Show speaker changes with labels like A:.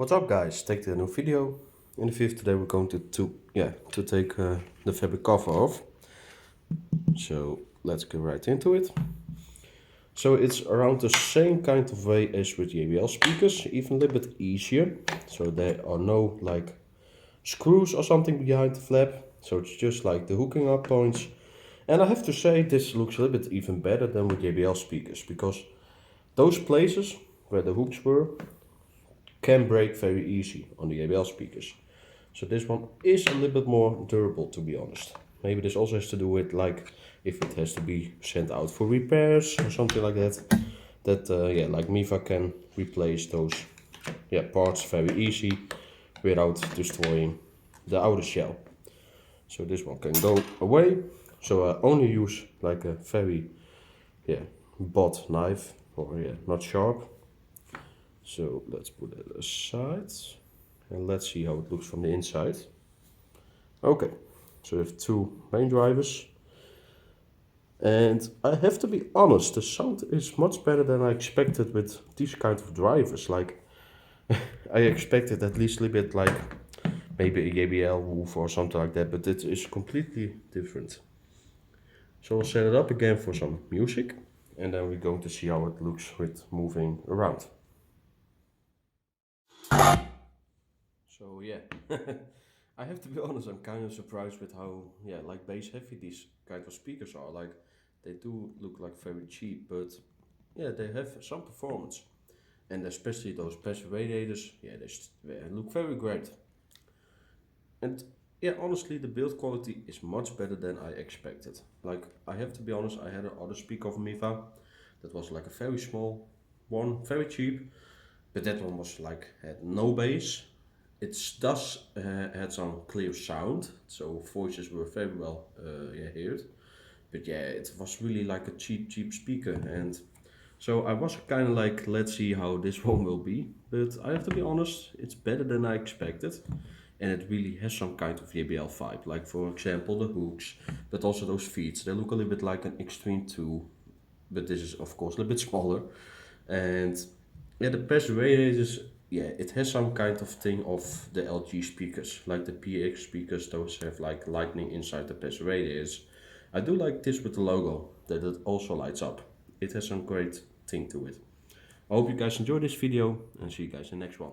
A: What's up guys, take a new video. In the video today we're going to take the fabric cover off. So let's get right into it. So it's around the same kind of way as with the ABL speakers, even a little bit easier. So there are no like screws or something behind the flap. So it's just like the hooking up points. And I have to say this looks a little bit even better than with the ABL speakers, because those places where the hooks were can break very easy on the ABL speakers. So this one is a little bit more durable, to be honest. Maybe this also has to do with like if it has to be sent out for repairs or something like that. Like Mifa can replace those parts very easy without destroying the outer shell. So this one can go away. So I only use like a very butt knife, or not sharp. So let's put it aside and let's see how it looks from the inside. Okay, so we have two main drivers. And I have to be honest, the sound is much better than I expected with these kind of drivers. Like, I expected at least a little bit like maybe a JBL woof or something like that, but it is completely different. So we'll set it up again for some music, and then we're going to see how it looks with moving around. So yeah, I have to be honest, I'm kind of surprised with how like bass heavy these kind of speakers are. Like, they do look like very cheap, but yeah, they have some performance. And especially those passive radiators, they look very great. And yeah, honestly, the build quality is much better than I expected. Like, I have to be honest, I had another speaker of Mifa that was like a very small one, very cheap, but that one was like had no bass. It does had some clear sound, so voices were very well heard. But yeah, it was really like a cheap speaker, and so I was kind of like, let's see how this one will be. But I have to be honest, it's better than I expected, and it really has some kind of JBL vibe. Like, for example, the hooks, but also those feet. They look a little bit like an Extreme 2, but this is of course a little bit smaller. And yeah, the passive radiators, it has some kind of thing of the LG speakers, like the PX speakers. Those have like lightning inside the passive radiators. I do like this with the logo, that it also lights up. It has some great thing to it. I hope you guys enjoyed this video, and see you guys in the next one.